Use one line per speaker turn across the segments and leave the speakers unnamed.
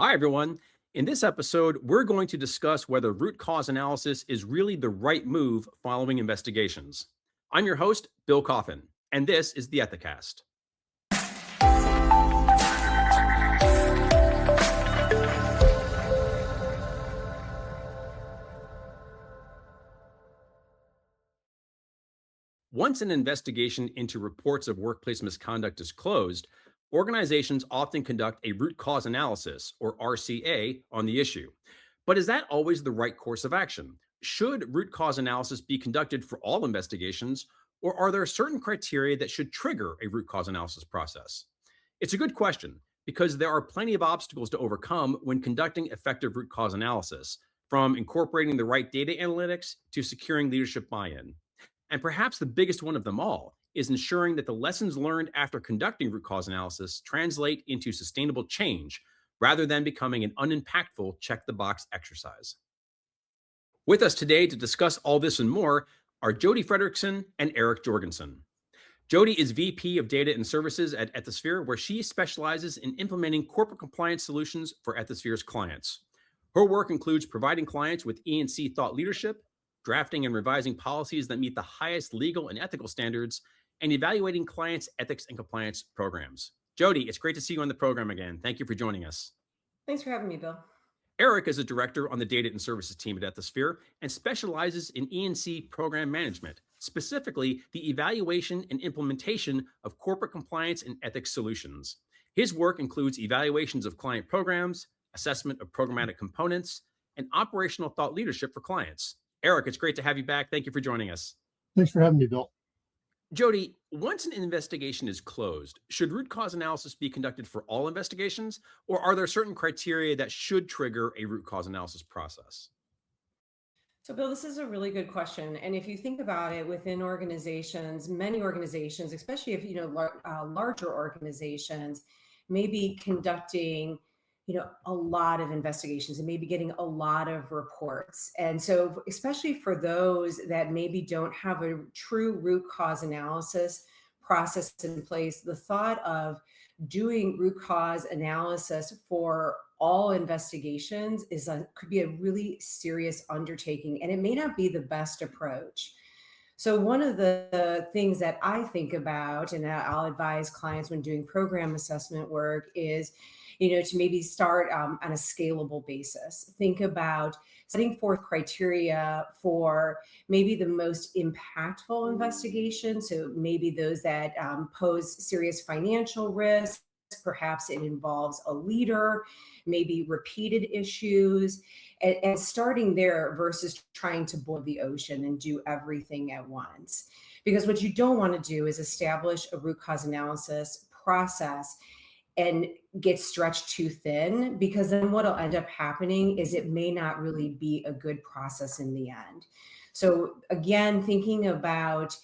Hi, everyone. In this episode, we're going to discuss whether root cause analysis is really the right move following investigations. I'm your host, Bill Coffin, and this is the Ethicast. Once an investigation into reports of workplace misconduct is closed, organizations often conduct a root cause analysis, or RCA, on the issue. But is that always the right course of action? Should root cause analysis be conducted for all investigations, or are there certain criteria that should trigger a root cause analysis process? It's a good question because there are plenty of obstacles to overcome when conducting effective root cause analysis, from incorporating the right data analytics to securing leadership buy in. And perhaps the biggest one of them all is ensuring that the lessons learned after conducting root cause analysis translate into sustainable change rather than becoming an unimpactful check the box exercise. With us today to discuss all this and more are Jodie Fredericksen and Eric Jorgenson. Jodie is VP of Data and Services at Ethisphere, where she specializes in implementing corporate compliance solutions for Ethisphere's clients. Her work includes providing clients with E&C thought leadership, drafting and revising policies that meet the highest legal and ethical standards, and evaluating clients' ethics and compliance programs. Jodie, it's great to see you on the program again. Thank you for joining us.
Thanks for having me, Bill.
Eric is a director on the Data and Services team at Ethisphere and specializes in E&C program management, specifically the evaluation and implementation of corporate compliance and ethics solutions. His work includes evaluations of client programs, assessment of programmatic components, and operational thought leadership for clients. Eric, it's great to have you back. Thank you for joining us.
Thanks for having me, Bill.
Jodie, once an investigation is closed, should root cause analysis be conducted for all investigations, or are there certain criteria that should trigger a root cause analysis process?
So, Bill, this is a really good question. And if you think about it within organizations, many organizations, especially if, larger organizations, may be conducting, a lot of investigations and maybe getting a lot of reports. And so, especially for those that maybe don't have a true root cause analysis process in place, the thought of doing root cause analysis for all investigations could be a really serious undertaking, and it may not be the best approach. So one of the things that I think about and that I'll advise clients when doing program assessment work is, to maybe start on a scalable basis. Think about setting forth criteria for maybe the most impactful investigations. So maybe those that pose serious financial risk. Perhaps it involves a leader, maybe repeated issues, and starting there versus trying to boil the ocean and do everything at once. Because what you don't want to do is establish a root cause analysis process and get stretched too thin, because then what'll end up happening is it may not really be a good process in the end. So again, thinking about,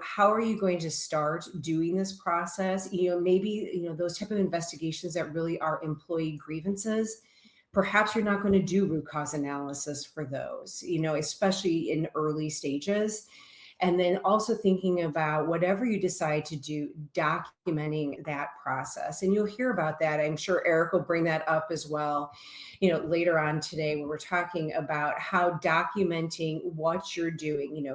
how are you going to start doing this process? Maybe, those type of investigations that really are employee grievances, perhaps you're not going to do root cause analysis for those, especially in early stages. And then also thinking about whatever you decide to do, documenting that process. And you'll hear about that. I'm sure Eric will bring that up as well, later on today when we're talking about how documenting what you're doing,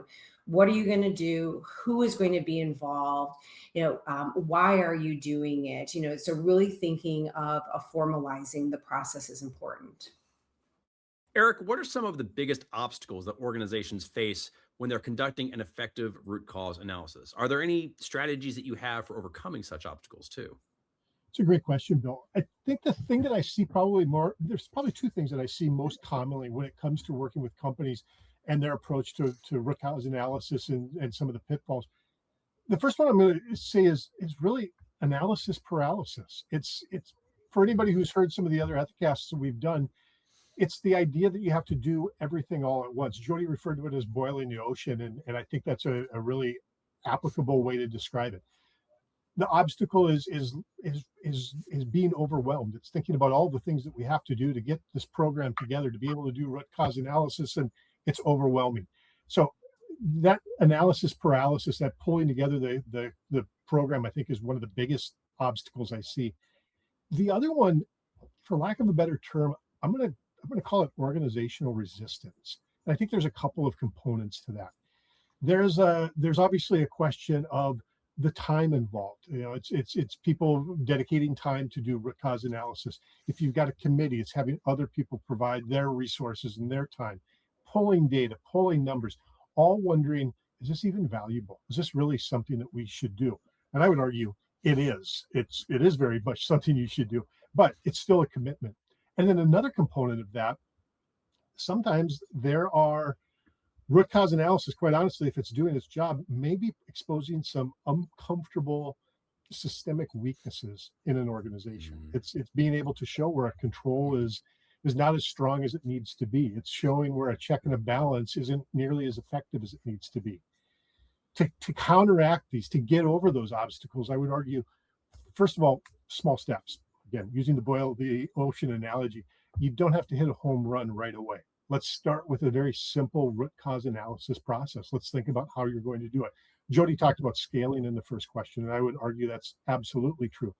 what are you going to do? Who is going to be involved? Why are you doing it? So really thinking of formalizing the process is important.
Eric, what are some of the biggest obstacles that organizations face when they're conducting an effective root cause analysis? Are there any strategies that you have for overcoming such obstacles too?
It's a great question, Bill. I think the thing that I see there's probably two things that I see most commonly when it comes to working with companies and their approach to root cause analysis and some of the pitfalls. The first one I'm going to say is really analysis paralysis. It's for anybody who's heard some of the other ethicasts that we've done, it's the idea that you have to do everything all at once. Jodie referred to it as boiling the ocean, and I think that's a really applicable way to describe it. The obstacle is being overwhelmed. It's thinking about all the things that we have to do to get this program together, to be able to do root cause analysis, and it's overwhelming. So that analysis paralysis, that pulling together the program, I think is one of the biggest obstacles I see. The other one for lack of a better term, I'm gonna call it organizational resistance. And I think there's a couple of components to that. There's obviously a question of the time involved. It's people dedicating time to do root cause analysis. If you've got a committee, it's having other people provide their resources and their time, pulling data, pulling numbers, all wondering, is this even valuable? Is this really something that we should do? And I would argue it is. It is very much something you should do, but it's still a commitment. And then another component of that, sometimes there are root cause analysis, quite honestly, if it's doing its job, maybe exposing some uncomfortable systemic weaknesses in an organization. It's being able to show where a control is not as strong as it needs to be. It's showing where a check and a balance isn't nearly as effective as it needs to be. To counteract these, to get over those obstacles, I would argue, first of all, small steps. Again, using the boil the ocean analogy, you don't have to hit a home run right away. Let's start with a very simple root cause analysis process. Let's think about how you're going to do it. Jodie talked about scaling in the first question, and I would argue that's absolutely true.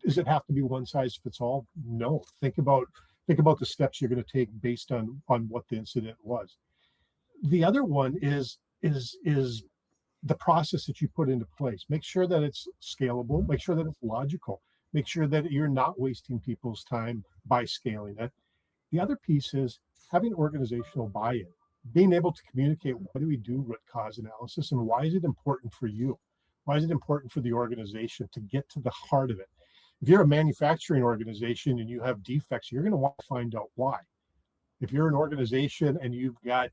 Does it have to be one size fits all? No. Think about the steps you're going to take based on what the incident was. The other one is the process that you put into place. Make sure that it's scalable. Make sure that it's logical. Make sure that you're not wasting people's time by scaling it. The other piece is having organizational buy-in, being able to communicate, why do we do root cause analysis and why is it important for you? Why is it important for the organization to get to the heart of it? If you're a manufacturing organization and you have defects, you're going to want to find out why. If you're an organization and you've got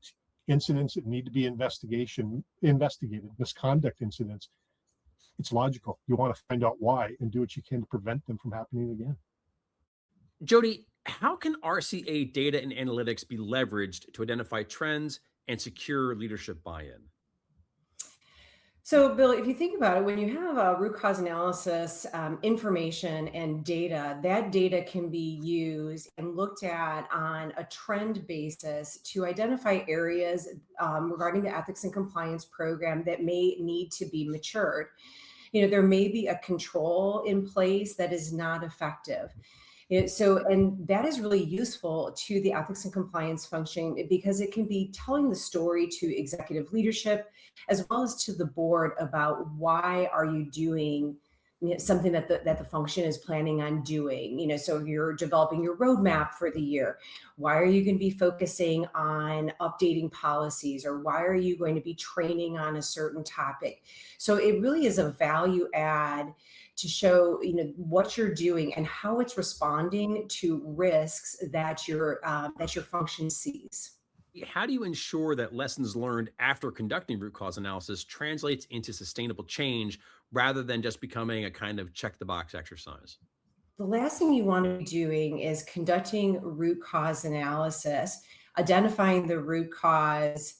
incidents that need to be investigated, misconduct incidents, it's logical. You want to find out why and do what you can to prevent them from happening again.
Jodie, how can RCA data and analytics be leveraged to identify trends and secure leadership buy-in?
So, Bill, if you think about it, when you have a root cause analysis, information and data, that data can be used and looked at on a trend basis to identify areas regarding the ethics and compliance program that may need to be matured. There may be a control in place that is not effective. And that is really useful to the ethics and compliance function because it can be telling the story to executive leadership as well as to the board about why are you doing something that the function is planning on doing. So if you're developing your roadmap for the year, why are you going to be focusing on updating policies, or why are you going to be training on a certain topic? So it really is a value add to show what you're doing and how it's responding to risks that your function sees.
How do you ensure that lessons learned after conducting root cause analysis translates into sustainable change rather than just becoming a kind of check the box exercise?
The last thing you want to be doing is conducting root cause analysis, identifying the root cause,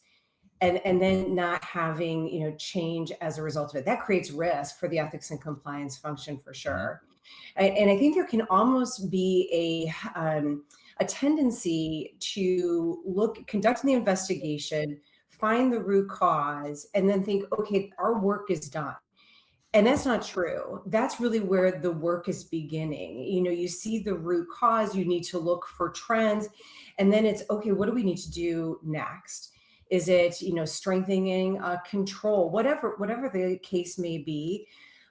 and then not having change as a result of it. That creates risk for the ethics and compliance function for sure. And I think there can almost be a tendency to conduct the investigation, find the root cause, and then think, okay, our work is done. And that's not true. That's really where the work is beginning. You see the root cause, you need to look for trends, and then it's, okay, what do we need to do next? Is it, strengthening control, whatever the case may be.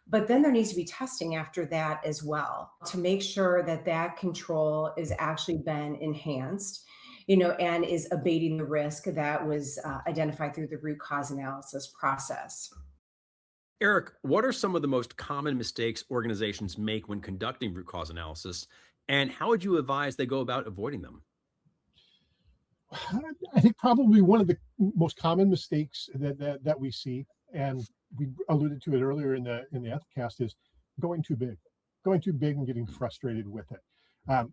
But then there needs to be testing after that as well to make sure that control is actually been enhanced, and is abating the risk that was identified through the root cause analysis process.
Eric, what are some of the most common mistakes organizations make when conducting root cause analysis, and how would you advise they go about avoiding them?
I think probably one of the most common mistakes that we see, and we alluded to it earlier in the Ethicast, is going too big and getting frustrated with it.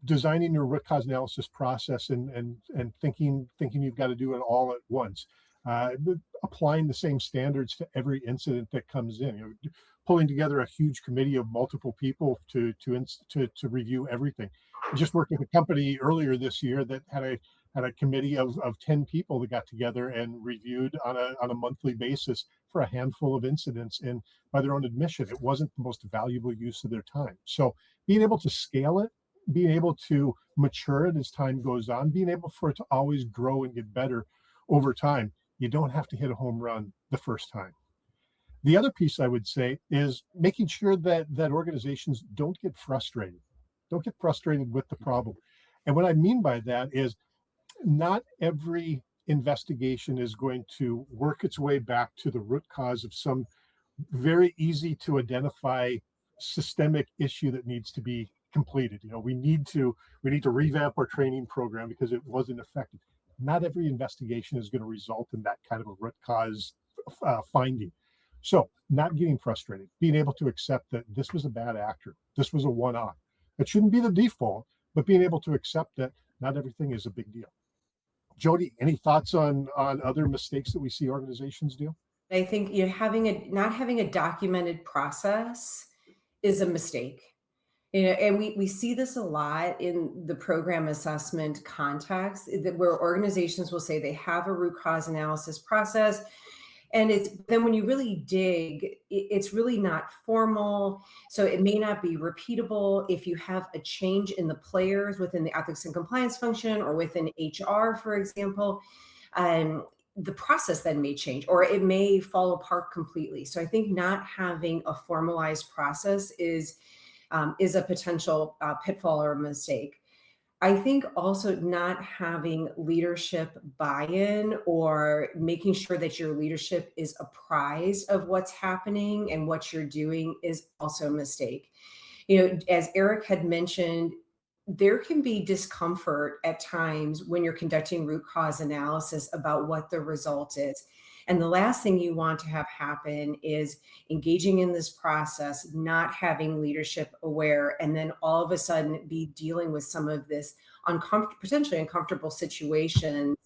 Designing your root cause analysis process and thinking you've got to do it all at once. Applying the same standards to every incident that comes in. Pulling together a huge committee of multiple people to review everything. I just worked with a company earlier this year that had a committee of 10 people that got together and reviewed on a monthly basis for a handful of incidents. And by their own admission, it wasn't the most valuable use of their time. So being able to scale it, being able to mature it as time goes on, being able for it to always grow and get better over time. You don't have to hit a home run the first time. The other piece I would say is making sure that organizations don't get frustrated. Don't get frustrated with the problem. And what I mean by that is not every investigation is going to work its way back to the root cause of some very easy to identify systemic issue that needs to be completed. We need to revamp our training program because it wasn't effective. Not every investigation is going to result in that kind of a root cause finding. So not getting frustrated, being able to accept that this was a bad actor, this was a one-off. It shouldn't be the default, but being able to accept that not everything is a big deal. Jodie, any thoughts on other mistakes that we see organizations do?
I think not having a documented process is a mistake. And we see this a lot in the program assessment context, that where organizations will say they have a root cause analysis process. And it's then when you really dig, it's really not formal. So it may not be repeatable. If you have a change in the players within the ethics and compliance function or within HR, for example, the process then may change or it may fall apart completely. So I think not having a formalized process is a potential pitfall or a mistake. I think also not having leadership buy-in or making sure that your leadership is apprised of what's happening and what you're doing is also a mistake. As Eric had mentioned, there can be discomfort at times when you're conducting root cause analysis about what the result is. And the last thing you want to have happen is engaging in this process, not having leadership aware, and then all of a sudden be dealing with some of this potentially uncomfortable situations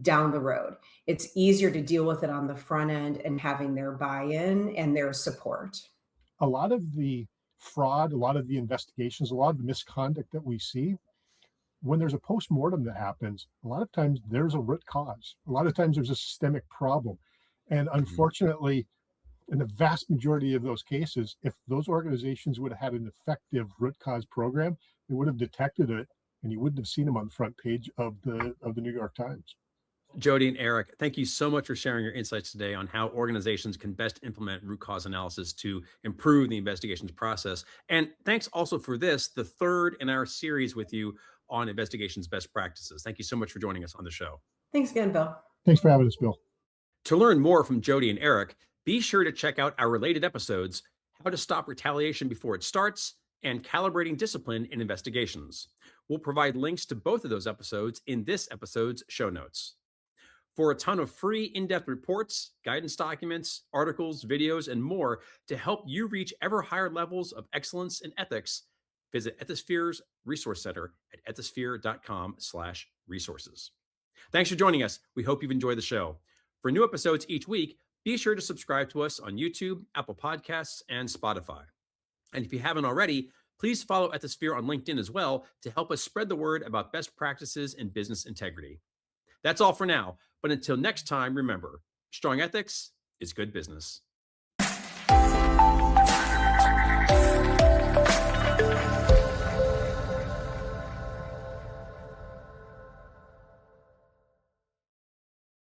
down the road. It's easier to deal with it on the front end and having their buy-in and their support.
A lot of the fraud, a lot of the investigations, a lot of the misconduct that we see, when there's a post-mortem that happens, a lot of times there's a root cause. A lot of times there's a systemic problem. And unfortunately, in the vast majority of those cases, if those organizations would have had an effective root cause program, they would have detected it and you wouldn't have seen them on the front page of the New York Times.
Jodie and Eric, thank you so much for sharing your insights today on how organizations can best implement root cause analysis to improve the investigations process. And thanks also for this, the third in our series with you on investigations best practices. Thank you so much for joining us on the show.
Thanks again, Bill.
Thanks for having us, Bill.
To learn more from Jodie and Eric, be sure to check out our related episodes, How to Stop Retaliation Before It Starts and Calibrating Discipline in Investigations. We'll provide links to both of those episodes in this episode's show notes. For a ton of free in-depth reports, guidance documents, articles, videos, and more to help you reach ever higher levels of excellence in ethics, visit Ethisphere's Resource Center at ethisphere.com/resources. Thanks for joining us. We hope you've enjoyed the show. For new episodes each week, be sure to subscribe to us on YouTube, Apple Podcasts, and Spotify. And if you haven't already, please follow Ethisphere on LinkedIn as well to help us spread the word about best practices in business integrity. That's all for now, but until next time, remember, strong ethics is good business.